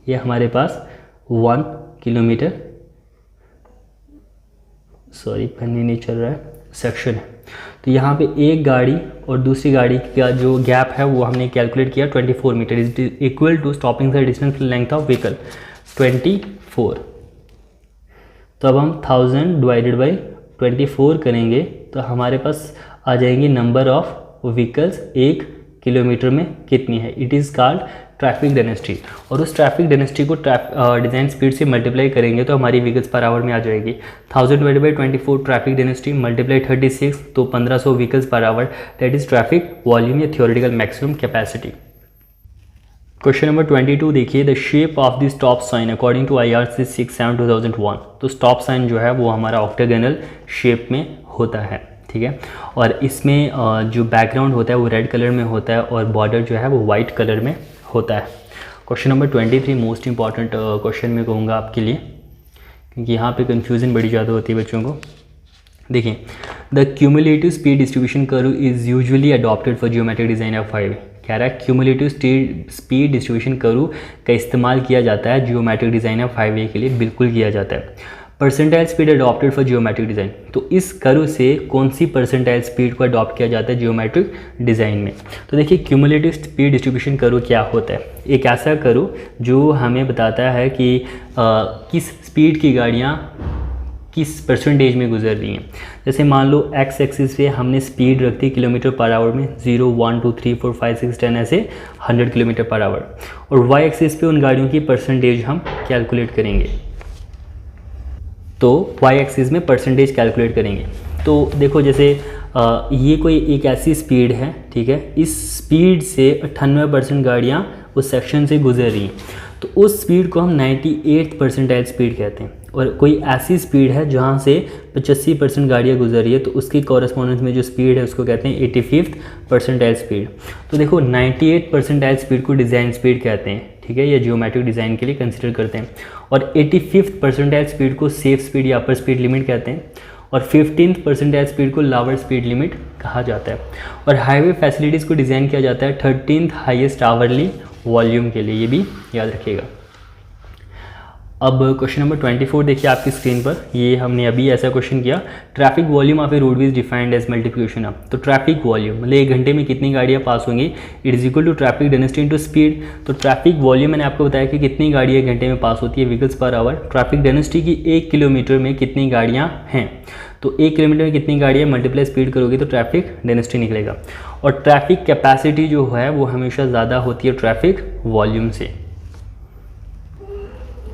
ये हमारे पास 1 किलोमीटर, सॉरी पेन नहीं चल रहा है, सेक्शन है। तो यहाँ पे एक गाड़ी और दूसरी गाड़ी का जो गैप है वो हमने कैलकुलेट किया 24 metre, is equal to stopping sight distance length of vehicle 24। तो अब हम 1000 डिवाइडेड बाई 24 करेंगे तो हमारे पास आ जाएंगे नंबर ऑफ व्हीकल्स 1 किलोमीटर में कितनी है। It is called traffic density, और उस ट्रैफिक डेंसिटी को डिज़ाइन स्पीड से मल्टीप्लाई करेंगे तो हमारी व्हीकल्स पर आवर में आ जाएगी। 1000 divided by 24 traffic density multiply 36 तो 1500 vehicles per hour, that is traffic volume या theoretical maximum capacity. Question number 22 देखिए, the shape of the stop sign according to IRC 67/2001। तो स्टॉप साइन जो है वो हमारा ऑक्टागोनल शेप में होता है, ठीक है, और इसमें जो बैकग्राउंड होता है वो रेड कलर में होता है और बॉर्डर जो है वो वाइट कलर में होता है। Question number 23 most important question मैं कहूँगा आपके लिए, क्योंकि यहाँ पे कंफ्यूजन बड़ी ज़्यादा होती है बच्चों को। देखिए, the cumulative speed distribution curve is usually adopted for geometric design of highway. कह रहा है क्यूमुलेटिव स्पीड डिस्ट्रीब्यूशन कर्व का इस्तेमाल किया जाता है जियोमेट्रिक डिज़ाइन ऑफ हाईवे के लिए, बिल्कुल किया जाता है। Percentile speed adopted for geometric design, तो इस कर्व से कौन सी परसेंटाइल स्पीड को अडॉप्ट किया जाता है जियोमेट्रिक डिज़ाइन में। तो देखिए क्यूमुलेटिव स्पीड डिस्ट्रीब्यूशन कर्व क्या होता है, एक ऐसा कर्व जो हमें बताता है कि किस स्पीड की गाड़ियाँ किस परसेंटेज में गुजर रही हैं। जैसे मान लो एक्स एक्सिस पे हमने स्पीड रख दी किलोमीटर पर आवर में 0, 1, 2, 3, 4, 5, 6, 10 ऐसे 100 किलोमीटर पर आवर, और वाई एक्सिस पे उन गाड़ियों की परसेंटेज हम कैलकुलेट करेंगे। तो वाई एक्सिस में परसेंटेज कैलकुलेट करेंगे। तो देखो जैसे ये कोई एक ऐसी स्पीड है, ठीक है, इस स्पीड से 98% गाड़ियाँ उस सेक्शन से गुजर रही हैं, तो उस स्पीड को हम 98th परसेंटाइल स्पीड कहते हैं। और कोई ऐसी स्पीड है जहाँ से 85% गाड़ियाँ गुजर रही है, तो उसकी कॉरेस्पॉन्डेंस में जो स्पीड है उसको कहते हैं 85th परसेंटाइल स्पीड। तो देखो 98 परसेंटाइल स्पीड को डिज़ाइन स्पीड कहते हैं, ठीक है, या जियोमेट्रिक डिज़ाइन के लिए कंसिडर करते हैं। और 85th परसेंटाइल स्पीड को सेफ स्पीड या अपर स्पीड लिमिट कहते हैं, और 15th परसेंटाइल स्पीड को लोअर स्पीड लिमिट कहा जाता है। और हाईवे फैसिलिटीज़ को डिज़ाइन किया जाता है 13th हाईएस्ट आवरली वॉल्यूम के लिए, ये भी याद रखिएगा। अब क्वेश्चन नंबर 24 देखिए आपकी स्क्रीन पर, ये हमने अभी ऐसा क्वेश्चन किया, traffic volume of a roadways defined as multiplication of. तो ट्रैफिक वॉल्यूम मतलब 1 घंटे में कितनी गाड़ियाँ पास होंगी, it is equal to traffic density into speed. तो ट्रैफिक वॉल्यूम मैंने आपको बताया कि कितनी गाड़ियाँ 1 घंटे में पास होती है vehicles per our. Traffic density की 1 किलोमीटर में कितनी गाड़ियाँ हैं, तो 1 किलोमीटर में कितनी गाड़ियाँ मल्टीप्लाई स्पीड करोगे तो ट्रैफिक डेंसिटी निकलेगा। और ट्रैफिक कैपेसिटी जो है वो हमेशा ज़्यादा होती है ट्रैफिक वॉल्यूम से।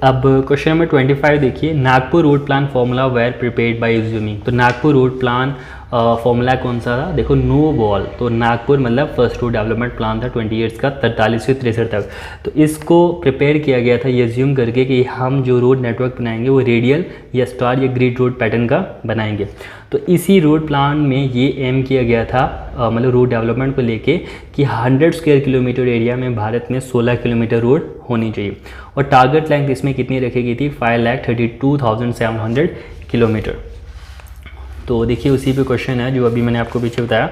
अब क्वेश्चन नंबर 25 देखिए, Nagpur road plan formula were prepared by assuming. तो नागपुर रोड प्लान फॉर्मूला कौन सा था, देखो नो बॉल। तो नागपुर मतलब फर्स्ट रोड डेवलपमेंट प्लान था 20 ईयर्स का, 43 से 63 तक। तो इसको प्रिपेयर किया गया था ये अज्यूम करके कि हम जो रोड नेटवर्क बनाएंगे वो रेडियल या स्टार या ग्रिड रोड पैटर्न का बनाएंगे। तो इसी रोड प्लान में ये एम किया गया था मतलब रोड डेवलपमेंट को लेके कि 100 स्क्वायर किलोमीटर एरिया में भारत में 16 किलोमीटर रोड होनी चाहिए। और टारगेट लेंथ इसमें कितनी रखी गई थी, 5,32,700 किलोमीटर। तो देखिए उसी पे क्वेश्चन है जो अभी मैंने आपको पीछे बताया।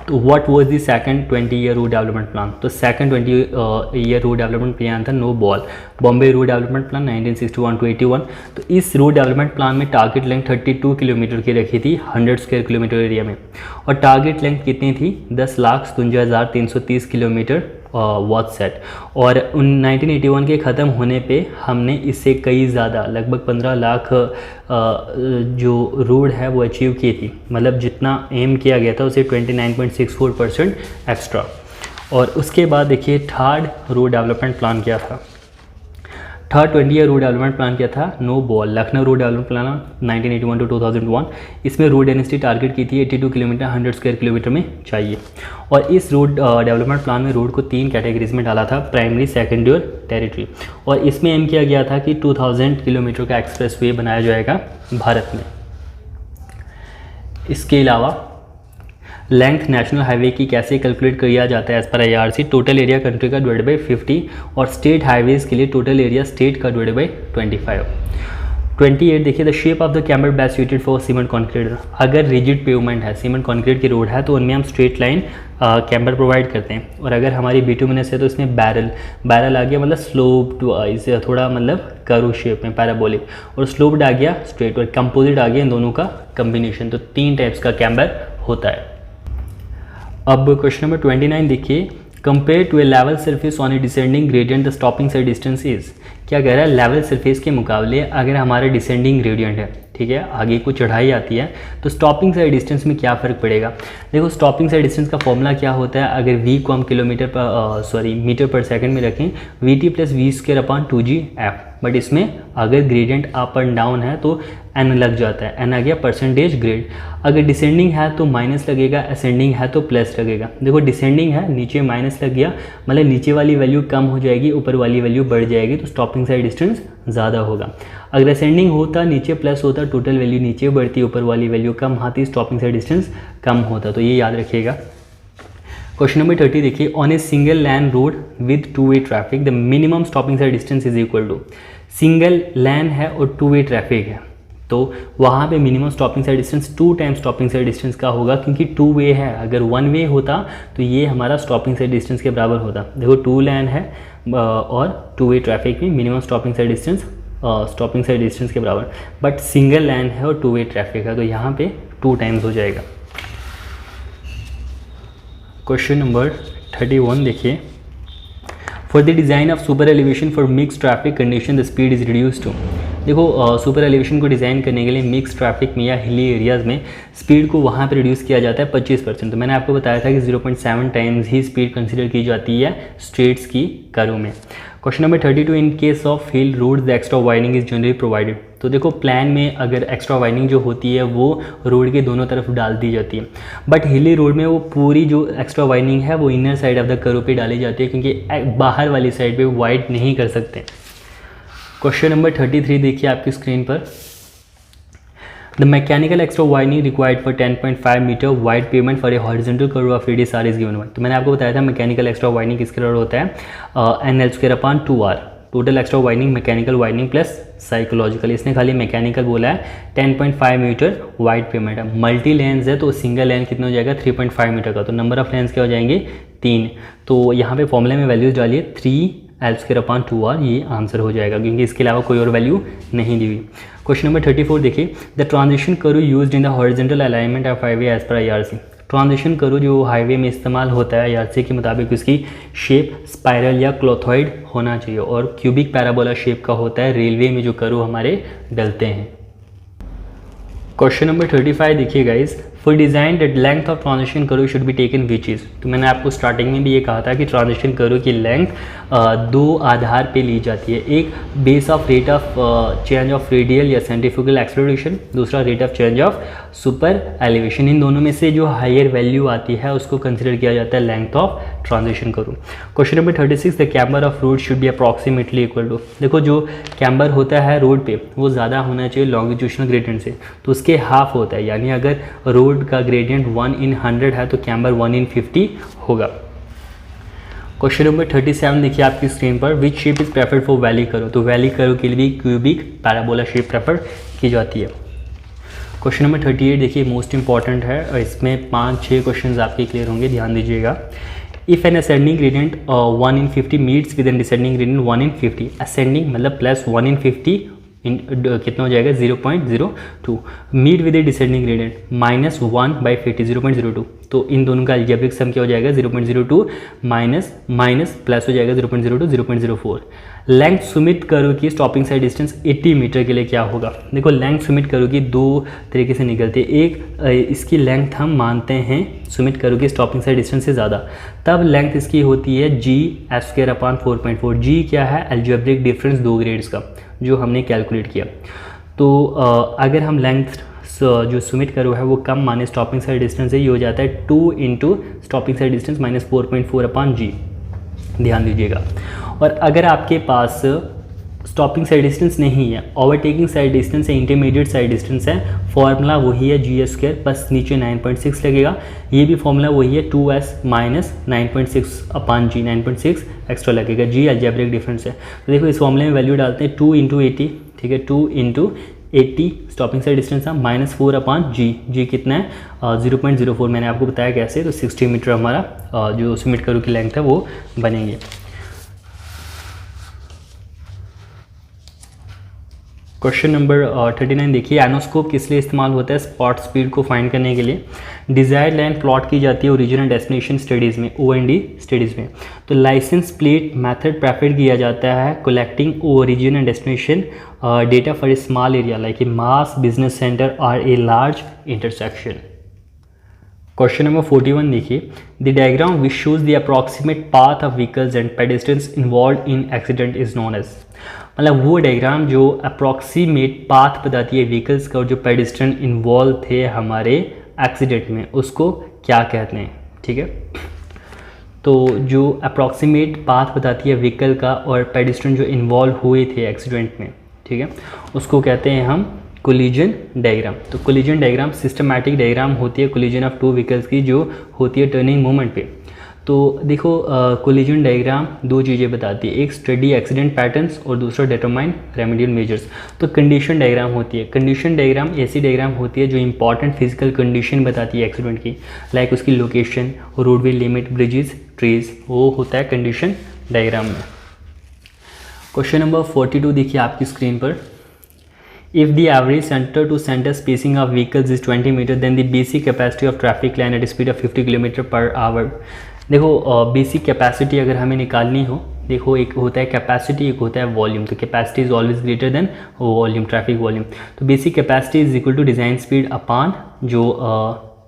तो what was the second 20 year road development plan. तो second 20 year road development plan था नो बॉल, Bombay road development plan 1961 to 81। तो इस रोड डेवलपमेंट प्लान में टारगेट लेंथ 32 किलोमीटर की रखी थी 100 स्क्वायर किलोमीटर एरिया में। और टारगेट लेंथ कितनी थी, 10,57,330 किलोमीटर वॉच सेट। और 1981 के ख़त्म होने पे हमने इससे कई ज़्यादा लगभग 15 लाख जो रोड है वो अचीव की थी, मतलब जितना एम किया गया था उसे 29.64% एक्स्ट्रा। और उसके बाद देखिए थर्ड रोड डेवलपमेंट प्लान क्या था, third 20 year road development plan क्या था, no ball, Lucknow road development plan 1981 to 2001। इसमें रोड डेंसिटी टारगेट की थी 82 किलोमीटर 100 स्क्वायर किलोमीटर में चाहिए। और इस रोड डेवलपमेंट प्लान में रोड को 3 कैटेगरीज में डाला था, प्राइमरी, सेकेंडरी और टेरिटरी। और इसमें एम किया गया था कि 2000 किलोमीटर का एक्सप्रेस वे बनाया जाएगा भारत में। इसके अलावा लेंथ नेशनल हाईवे की कैसे कैलकुलेट किया जाता है as per IRC, total area country का डिवाइड बाई 50 और स्टेट हाईवेज़ के लिए टोटल एरिया स्टेट का डिवाइड बाई 25। 28 देखिए, the shape of the camber best suited for cement concrete. अगर रिजिड पेवमेंट है, सीमेंट कॉन्क्रीट की रोड है, तो उनमें हम स्ट्रेट लाइन कैम्बर प्रोवाइड करते हैं। और अगर हमारी बिटुमिनस है तो इसमें बैरल आ गया मतलब स्लोप टू इसे थोड़ा मतलब कर्व शेप में पैराबोलिक, और स्लोप्ड आ गया स्ट्रेट, और कंपोजिट आ गया इन दोनों का कम्बिनेशन। तो 3 टाइप्स का कैम्बर होता है। अब क्वेश्चन नंबर 29 देखिए, compare to a level surface on a descending gradient the stopping sight distance is. क्या कह रहा है, लेवल सरफेस के मुकाबले अगर हमारा डिसेंडिंग ग्रेडियंट है, ठीक है, आगे को चढ़ाई आती है, तो स्टॉपिंग साइड डिस्टेंस में क्या फ़र्क पड़ेगा। देखो स्टॉपिंग साइड डिस्टेंस का फॉर्मूला क्या होता है, अगर v को हम मीटर पर सेकंड में रखें, vt प्लस v²/2gf। बट इसमें अगर ग्रेडियंट अप एंड डाउन है तो n लग जाता है, n आ गया परसेंटेज ग्रेड। अगर डिसेंडिंग है तो माइनस लगेगा, असेंडिंग है तो प्लस लगेगा। देखो डिसेंडिंग है, नीचे माइनस लग गया मतलब नीचे वाली वैल्यू कम हो जाएगी, ऊपर वाली वैल्यू बढ़ जाएगी, तो स्टॉपिंग साइड डिस्टेंस ज़्यादा होगा। अगर असेंडिंग होता, नीचे प्लस होता, टोटल वैल्यू नीचे बढ़ती, ऊपर वाली वैल्यू कम आती, स्टॉपिंग साइड डिस्टेंस कम होता। तो ये याद रखिएगा। क्वेश्चन नंबर 30 देखिए, on a single lane road with 2-वे traffic the minimum stopping sight distance is equal to. Single lane है और 2-वे ट्रैफिक है, तो वहाँ पे minimum stopping sight distance 2 times stopping sight distance का होगा, क्योंकि 2 वे है। अगर 1 वे होता तो ये हमारा स्टॉपिंग साइड डिस्टेंस के बराबर होता। देखो 2 लैन है और 2-वे ट्रैफिक में minimum stopping sight distance stopping sight distance के बराबर, बट सिंगल लैन है और 2-वे ट्रैफिक है, तो यहाँ पे 2 टाइम्स हो जाएगा। क्वेश्चन नंबर 31 देखिए, for the design of super elevation for mix traffic condition the speed is reduce to. देखो सुपर एलिवेशन को डिज़ाइन करने के लिए मिक्स ट्रैफिक में या हिली एरियाज़ में स्पीड को वहाँ पर रिड्यूस किया जाता है 25%। तो मैंने आपको बताया था कि 0.7 टाइम्स ही स्पीड कंसिडर की जाती है स्ट्रेट्स की कर्व में। Question number 32, in case of hill roads the extra widening is generally provided. तो देखो प्लान में अगर एक्स्ट्रा वाइडनिंग जो होती है वो रोड के दोनों तरफ डाल दी जाती है, बट हिली रोड में वो पूरी जो एक्स्ट्रा वाइडनिंग है वो inner side of the curve पे डाली जाती है, क्योंकि बाहर वाली साइड पे वाइड नहीं कर सकते। क्वेश्चन नंबर 33 देखिए आपकी स्क्रीन पर, the mechanical extra widening required for 10.5 metre wide pavement for a horizontal curve of radius R is given one. तो मैंने आपको बताया था मैकेनिकल एक्स्ट्रा वाइडनिंग किसके लिए होता है, NL²/2R। Total extra widening mechanical widening plus psychological, इसने खाली मैकेनिकल बोला है। 10.5 मीटर वाइड पेमेंट है, मल्टी लेंस है तो सिंगल लेंस कितना हो जाएगा 3.5 मीटर का, तो नंबर ऑफ लेंस क्या हो जाएंगे 3। तो यहाँ पे फॉर्मूले में वैल्यूज डालिए 3L²/2R, ये आंसर हो जाएगा क्योंकि इसके अलावा कोई और वैल्यू नहीं दी हुई। क्वेश्चन नंबर 34 देखिए, the transition curve used in the horizontal alignment of highway as per IRC। Transition curve जो हाईवे में इस्तेमाल होता है IRC के मुताबिक उसकी शेप स्पाइरल या क्लोथॉइड होना चाहिए और क्यूबिक पैराबोला शेप का होता है रेलवे में जो कर्व हमारे डलते हैं। क्वेश्चन नंबर 35 देखिए guys, for design that length of transition curve should be taken which is. तो मैंने आपको स्टार्टिंग में भी ये कहा था कि ट्रांजिशन कर्व की लेंथ दो आधार पे ली जाती है, एक base of rate of change of radial या सेंट्रीफ्यूगल एक्सेलरेशन, दूसरा rate of change of super elevation. इन दोनों में से जो हायर वैल्यू आती है उसको कंसिडर किया जाता है length of transition curve. Question number 36, the camber of road should be approximately equal to. देखो जो कैम्बर होता है रोड पे वो ज़्यादा होना चाहिए लॉन्गिट्यूशनल ग्रेडियंट से, तो उसके हाफ होता है, यानी अगर रोड का ग्रेडियंट 1/100 है तो कैम्बर 1/50 होगा। क्वेश्चन नंबर 37 देखिए आपकी स्क्रीन पर, which shape is preferred for valley curve. तो वैली कर्व के लिए भी क्यूबिक पैराबोला शेप प्रेफर की जाती है। क्वेश्चन नंबर 38 देखिए मोस्ट इंपॉर्टेंट है और इसमें 5-6 क्वेश्चन आपके क्लियर होंगे, ध्यान दीजिएगा। If an ascending gradient 1/50 meets with an descending gradient 1/50, ascending मतलब प्लस 1/50 कितना हो जाएगा 0.02, meet with a descending gradient -1/50 0.02, तो इन दोनों का अलजेब्रिक सम क्या हो जाएगा 0.02 माइनस प्लस हो जाएगा 0.02 0.04। लेंथ सुमित कर्व की स्टॉपिंग साइड डिस्टेंस 80 मीटर के लिए क्या होगा। देखो लेंथ सुमित कर्व की दो तरीके से निकलती है, एक इसकी लेंथ हम मानते हैं सुमित कर्व की स्टॉपिंग साइड डिस्टेंस से ज़्यादा, तब लेंथ इसकी होती है G(S²/4.4। G क्या है, अलजेब्रिक डिफरेंस दो ग्रेड्स का जो हमने कैलकुलेट किया। तो अगर हम लेंथ जो सुमित कर्व है वो कम माने स्टॉपिंग साइड डिस्टेंस से, ये हो जाता है 2 × स्टॉपिंग साइड डिस्टेंस -4.4/G, ध्यान दीजिएगा। और अगर आपके पास स्टॉपिंग साइड डिस्टेंस नहीं है, ओवरटेकिंग साइड डिस्टेंस है, इंटरमीडिएट साइड डिस्टेंस है, फॉर्मूला वही है GS² बस नीचे 9.6 लगेगा, ये भी फॉर्मूला वही है 2S माइनस 9.6/G, 9.6 एक्स्ट्रा लगेगा, G अलजेब्रिक डिफरेंस है। तो देखो इस फॉर्मूले में वैल्यू डालते हैं 2 × 80, ठीक है 2 × 80 स्टॉपिंग साइड डिस्टेंस है -4/G, G कितना है 0.04, मैंने आपको बताया कैसे, तो 60 मीटर हमारा जो सुमित कर्व की लेंथ है वो बनेंगे। क्वेश्चन नंबर 39 देखिए, एनोस्कोप किस लिए इस्तेमाल होता है, स्पॉट स्पीड को फाइंड करने के लिए। डिज़ायर्ड लाइन प्लॉट की जाती है ओरिजिन एंड डेस्टिनेशन स्टडीज़ में, OND स्टडीज़ में। तो लाइसेंस प्लेट मेथड प्रेफर किया जाता है collecting origin and destination data for a small area like a mass business centre और a large intersection. Question number 41 देखिए, the diagram which shows the approximate path of vehicles and pedestrians involve in accident is known as. मतलब वो diagram जो approximate path बताती है vehicles का और जो पेडेस्ट्रियन इन्वॉल्व थे हमारे एक्सीडेंट में, उसको क्या कहते हैं, ठीक है। तो जो अप्रॉक्सीमेट पाथ बताती है व्हीकल का और पेडेस्ट्रियन जो इन्वॉल्व हुए थे एक्सीडेंट में, ठीक है, उसको कहते हैं हम कोलिजन डायग्राम। तो कोलिजन डायग्राम सिस्टमैटिक डायग्राम होती है कोलिजन ऑफ टू व्हीकल्स की जो होती है टर्निंग मोमेंट पे। तो देखो कोलिजन डायग्राम दो चीज़ें बताती है, एक स्टडी एक्सीडेंट पैटर्न्स और दूसरा डिटरमाइन रेमेडियल मेजर्स। तो कंडीशन डायग्राम होती है, कंडीशन डायग्राम ऐसी डायग्राम होती है जो इंपॉर्टेंट फिजिकल कंडीशन बताती है एक्सीडेंट की, लाइक उसकी location, roadway limit, bridges, trees, वो होता है कंडीशन डायग्राम में। क्वेश्चन नंबर 42 देखिए आपकी स्क्रीन पर, if the average center to center spacing of vehicles is 20 meter then the basic capacity of traffic line at a speed of 50 km/h। देखो basic capacity अगर हमें निकालनी हो देखो एक होता है कैपेसिटी, एक होता है वॉल्यूम। तो capacity is always greater than volume, traffic volume. तो basic capacity is equal to design speed upon जो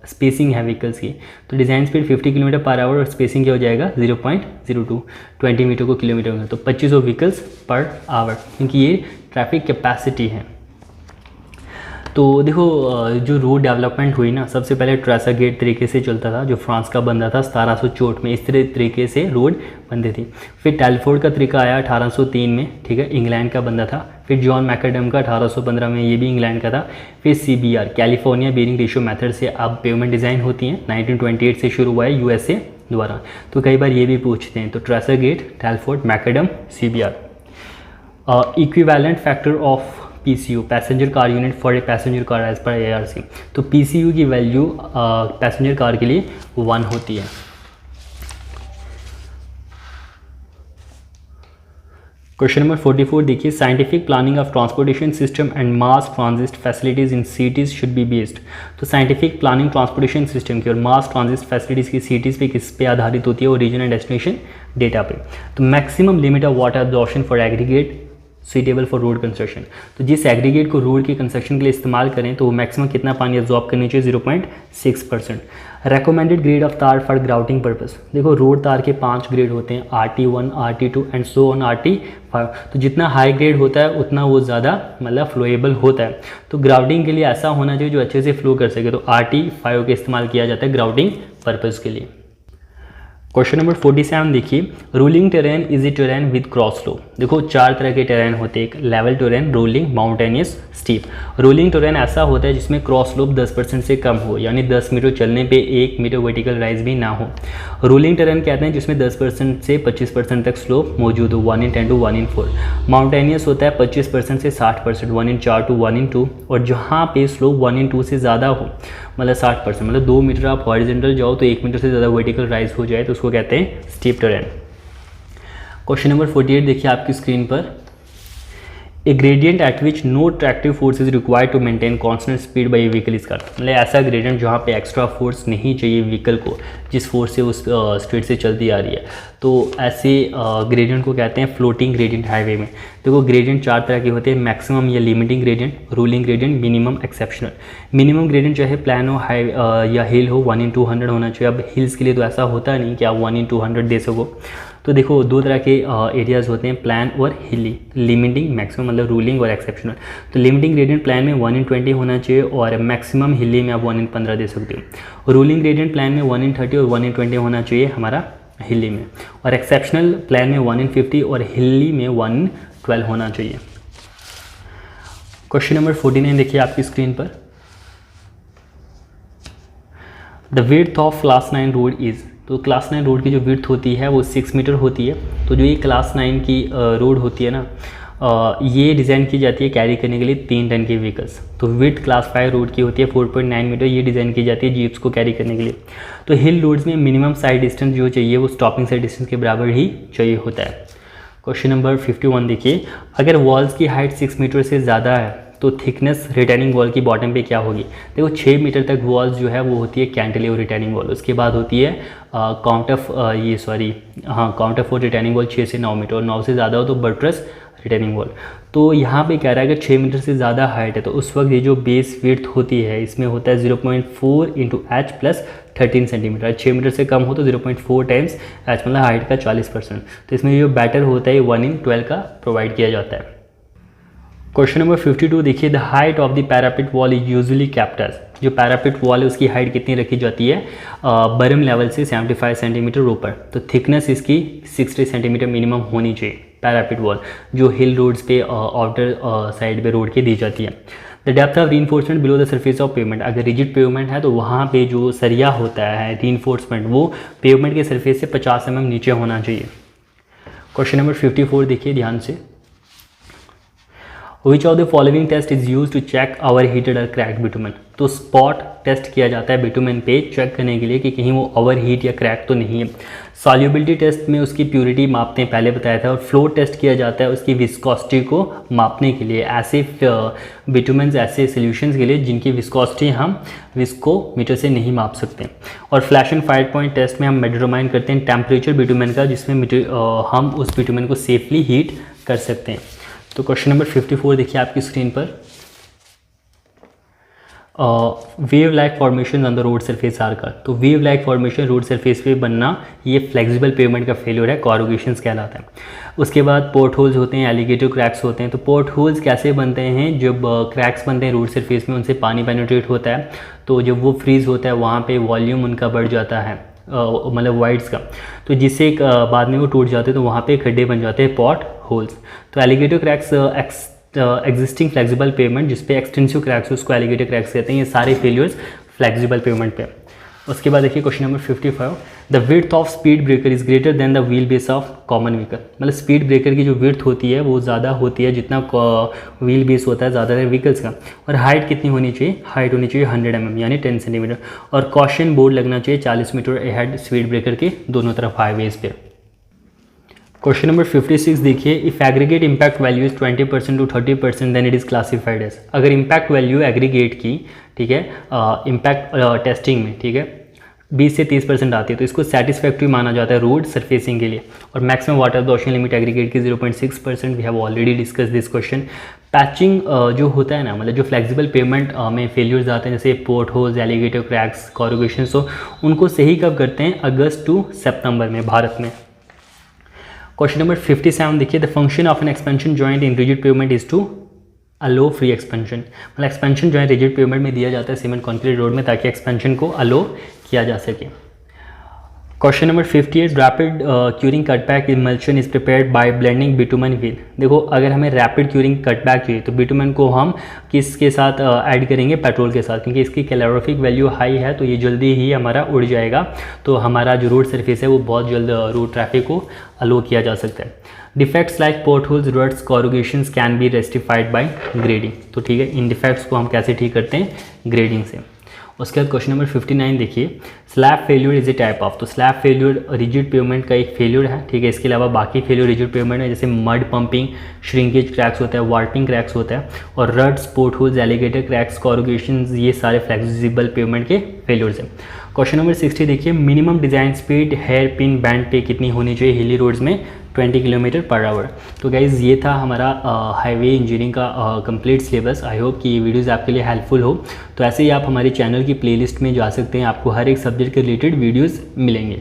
स्पेसिंग है व्हीकल्स की। तो design speed 50 kilometre per hour और स्पेसिंग क्या हो जाएगा 0.02, 20 मीटर को किलोमीटर में, तो 2500 व्हीकल्स पर आवर, क्योंकि ये ट्रैफिक कैपेसिटी है। तो देखो जो रोड डेवलपमेंट हुई ना, सबसे पहले ट्रेसा गेट तरीके से चलता था जो फ्रांस का बन रहा था 1764 में, इस तरीके से रोड बनती थी। फिर टेलफोर्ड का तरीका आया 1803 में, ठीक है, इंग्लैंड का बंदा था। फिर जॉन मैकडम का 1815 में, ये भी इंग्लैंड का था। फिर CBR California bearing ratio method से अब पेवमेंट डिज़ाइन होती हैं, 1928 से शुरू हुआ है USA द्वारा। तो कई बार ये भी पूछते हैं, तो Tresaguet, Telford, Macadam, CBR। Equivalent factor of PCU passenger car unit for a passenger car as per ARC। तो PCU की वैल्यू पैसेंजर कार के लिए 1 होती है। क्वेश्चन नंबर 44 देखिए, scientific planning of transportation system and mass transit facilities in cities should be based. तो scientific planning transportation system की और मास ट्रांजिट फैसिलिटीज़ की सिटीज़ पे किस पे आधारित होती है, ओरिजिन एंड डेस्टिनेशन डेटा पे। तो maximum limit of water absorption for aggregate suitable for road construction. तो जिस एग्रीगेट को रोड के कंस्ट्रक्शन के लिए इस्तेमाल करें तो वो मैक्सिमम कितना पानी एब्जॉर्ब करनी चाहिए, 0.6%। रेकमेंडेड ग्रेड ऑफ तार फॉर ग्राउटिंग पर्पस। देखो रोड तार के 5 ग्रेड होते हैं, RT1, RT2 and so on RT5। तो जितना हाई ग्रेड होता है उतना वो ज़्यादा मतलब फ्लोएबल होता है। तो ग्राउटिंग के लिए ऐसा होना चाहिए जो अच्छे से फ्लो कर सके, तो RT5 का इस्तेमाल किया जाता है ग्राउटिंग पर्पज़ के लिए। क्वेश्चन नंबर 47 देखिए, rolling terrain is a terrain with cross slope. देखो 4 तरह के टेरेन होते हैं, एक level terrain, rolling, mountainous, steep. Rolling terrain ऐसा होता है जिसमें क्रॉस स्लोप 10% से कम हो, यानी 10 मीटर चलने पे 1 मीटर वर्टिकल राइज भी ना हो। रोलिंग टेरेन कहते हैं जिसमें 10% से 25% तक स्लोप मौजूद हो, 1 in 10 to 1 in 4। माउंटेनियस होता है 25% से 60%, 1 in 4 to 1 in 2। और जहाँ पे स्लोप 1 in 2 से ज़्यादा हो, मतलब 60%, मतलब 2 मीटर आप हॉरिजॉन्टल जाओ तो 1 मीटर से ज़्यादा वर्टिकल राइज हो जाए तो उसको कहते हैं स्टीप टेरेन। क्वेश्चन नंबर 48 देखिए आपकी स्क्रीन पर, a gradient at which no tractive force is required to maintain constant speed by vehicle is called. मतलब ऐसा ग्रेडियंट जहाँ पे एक्स्ट्रा फोर्स नहीं चाहिए व्हीकल को, जिस फोर्स से उस स्पीड से चलती आ रही है, तो ऐसे ग्रेडियंट को कहते हैं फ्लोटिंग ग्रेडियंट हाईवे में। देखो ग्रेडियंट 4 तरह के होते हैं, मैक्सिमम या limiting gradient, ruling gradient, minimum, exceptional. Minimum gradient चाहे प्लान हो, हाई या हिल हो, 1 in 200 होना चाहिए। अब हिल्स के लिए तो ऐसा होता नहीं कि आप 1 in 200 दे सको। तो देखो 2 तरह के एरियाज़ होते हैं, प्लान और हिली। लिमिटिंग, मैक्सिमम मतलब रूलिंग और एक्सेप्शनल। तो लिमिटिंग ग्रेडियंट प्लान में 1 in 20 होना चाहिए और मैक्सिमम हिली में आप 1 in 15 दे सकते हो। रूलिंग ग्रेडियंट प्लान में 1 in 30 और 1 in 20 होना चाहिए हमारा हिली में, और एक्सेप्शनल प्लान में 1 in 50 और हिली में 1 in 12 होना चाहिए। क्वेश्चन नंबर 49 देखिए आपकी स्क्रीन पर, the width of class 9 road is. तो क्लास 9 रोड की जो विड्थ होती है वो 6 मीटर होती है। तो जो ये क्लास 9 की रोड होती है ना, ये डिज़ाइन की जाती है कैरी करने के लिए 3 टन के व्हीकल्स। तो विड्थ क्लास 5 रोड की होती है 4.9 मीटर, ये डिज़ाइन की जाती है जीप्स को कैरी करने के लिए। तो हिल रोड्स में मिनिमम साइड डिस्टेंस जो चाहिए वो स्टॉपिंग साइड डिस्टेंस के बराबर ही चाहिए होता है। क्वेश्चन नंबर 51 देखिए, अगर वॉल्स की हाइट 6 मीटर से ज़्यादा है तो थिकनेस रिटेनिंग वॉल की बॉटम पे क्या होगी। देखो 6 मीटर तक वॉल्स जो है वो होती है कैंटिलीवर रिटेनिंग वॉल, उसके बाद होती है काउंट ऑफ रिटेनिंग वॉल 6 से 9 मीटर, और 9 से ज़्यादा हो तो बट्रेस रिटेनिंग वॉल। तो यहाँ पे कह रहा है कि 6 मीटर से ज़्यादा हाइट है तो उस वक्त ये जो बेस विड्थ होती है इसमें होता है 0.4 × h + 13 सेंटीमीटर। 6 मीटर से कम हो तो 0.4 टाइम्स h, मतलब हाइट का 40%। तो इसमें जो बैटर होता है 1 in 12 का प्रोवाइड किया जाता है। क्वेश्चन नंबर 52 देखिए, the height of the parapet wall is usually kept as. जो पैरापिट वॉल है उसकी हाइट कितनी रखी जाती है, बरम लेवल से 75 सेंटीमीटर ऊपर। तो थिकनेस इसकी 60 सेंटीमीटर मिनिमम होनी चाहिए पैरापिट वॉल, जो हिल रोड्स पे आउटर साइड पे रोड के दी जाती है। The depth of reinforcement below the surface of pavement. अगर रिजिड पेवमेंट है तो वहाँ पे जो सरिया होता है रीइंफोर्समेंट वो पेवमेंट के सरफेस से 50 mm नीचे होना चाहिए। क्वेश्चन नंबर 54 देखिए ध्यान से, which of the following test is use to check over heated और क्रैक्ड बिटुमेन। तो स्पॉट टेस्ट किया जाता है बिटुमेन पे चेक करने के लिए कि कहीं वो ओवर हीट या क्रैक तो नहीं है। सॉल्युबिलिटी टेस्ट में उसकी प्योरिटी मापते हैं, पहले बताया था। और फ्लो टेस्ट किया जाता है उसकी विस्कोसिटी को मापने के लिए, ऐसे बिटुमेंस, ऐसे सॉल्यूशंस के लिए जिनकी विस्कोसिटी हम विस्कोमीटर से नहीं माप सकते। और flash and fire point test में हम डिटरमाइन करते हैं टेम्परेचर बिटुमेन का, जिसमें हम उस बिटुमेन को सेफली हीट कर सकते हैं। तो क्वेश्चन नंबर 54 देखिए आपकी स्क्रीन पर। Wave like formation on the road surface are का। तो wave like formation road surface पे बनना, ये फ्लेक्सिबल पेवमेंट का फेलियर है, कोरुगेशंस कहलाता है। उसके बाद पोर्ट होल्स होते हैं, एलिगेटर क्रैक्स होते हैं। तो पोर्ट होल्स कैसे बनते हैं? जब क्रैक्स बनते हैं रोड सरफेस में, उनसे पानी पेनिट्रेट होता है, तो जब वो फ्रीज होता है वहाँ पे वॉल्यूम उनका बढ़ जाता है, मतलब वाइड्स का, तो जिससे बाद में वो टूट जाते हैं, तो वहाँ पे खड्डे बन जाते हैं, पॉट होल्स। तो alligator cracks existing flexible pavement, जिसपे एक्सटेंसिव क्रैक्स उसको एलिगेटर क्रैक्स कहते हैं। ये सारे फेलियर्स फ्लेक्सिबल पेवमेंट पे। उसके बाद देखिए question number 55, the width of speed breaker is greater than the wheel base of common vehicle. मतलब स्पीड ब्रेकर की जो विड्थ होती है वो ज़्यादा होती है जितना व्हील बेस होता है ज़्यादातर व्हीकल्स का। और हाइट कितनी होनी चाहिए? हाइट होनी चाहिए 100 mm यानी 10 सेंटीमीटर। और कॉशन बोर्ड लगना चाहिए 40 मीटर अहेड स्पीड ब्रेकर के दोनों तरफ हाईवेज पे। क्वेश्चन नंबर 56 देखिए, if aggregate impact value is 20% to 30% then it is classified as. अगर इम्पैक्ट वैल्यू एग्रीगेट की, ठीक है, इम्पैक्ट टेस्टिंग में, ठीक है, 20 से 30% आती है, तो इसको सेटिस्फैक्ट्री माना जाता है रोड सरफेसिंग के लिए। और maximum water absorption limit aggregate की 0.6%। We have already discuss this question. Patching जो होता है ना, मतलब जो फ्लेक्सिबल पेवमेंट में फेलियर्स आते हैं, जैसे पोर्ट होल्स, एलिगेटर क्रैक्स, कोरुगेशंस, तो उनको सही कब करते हैं? अगस्त टू सितंबर में भारत में। क्वेश्चन नंबर 57 देखिए, the function of an expansion joint in rigid pavement is to allow free expansion. मतलब एक्सपेंशन जॉइंट रिजिड पेवमेंट में दिया जाता है सीमेंट कॉन्क्रीट रोड में, ताकि एक्सपेंशन को अलो किया जा सके। Question number 58, rapid curing cutback emulsion is prepared by blending bitumen with. देखो, अगर हमें रैपिड क्यूरिंग कटबैक चाहिए तो बिटुमेन को हम किसके साथ ऐड करेंगे? पेट्रोल के साथ, क्योंकि इसकी कैलोरीफिक वैल्यू हाई है, तो ये जल्दी ही हमारा उड़ जाएगा। तो हमारा जो रोड सरफेस है वो बहुत जल्द रोड ट्रैफिक को अलो किया जा सकता है। Defects like pot holes, ruts, corrugations can be rectified by grading. तो ठीक है, इन डिफेक्ट्स को हम कैसे ठीक करते हैं? ग्रेडिंग से। उसके बाद क्वेश्चन नंबर 59 देखिए, slab failure is a type of. तो स्लैब फेल्यूर रिजिड पेवमेंट का एक फेल्यूर है, ठीक है। इसके अलावा बाकी फेल्यूर रिजिड पेवमेंट है, जैसे मड पंपिंग, श्रिंकेज क्रैक्स होता है, वार्पिंग क्रैक्स होता है। और ruts, pot holes, alligator cracks, corrugations, ये सारे फ्लेक्सिबल पेवमेंट के फेल्यूर्स हैं। क्वेश्चन नंबर 60 देखिए, minimum design speed hairpin bend पे कितनी होनी चाहिए हिली रोड्स में? 20 किलोमीटर पर आवर। तो गाइज़, ये था हमारा हाईवे इंजीनियरिंग का कंप्लीट सिलेबस। आई होप कि ये वीडियोज़ आपके लिए हेल्पफुल हो। तो ऐसे ही आप हमारे चैनल की प्लेलिस्ट में जा सकते हैं, आपको हर एक सब्जेक्ट के रिलेटेड वीडियोज़ मिलेंगे।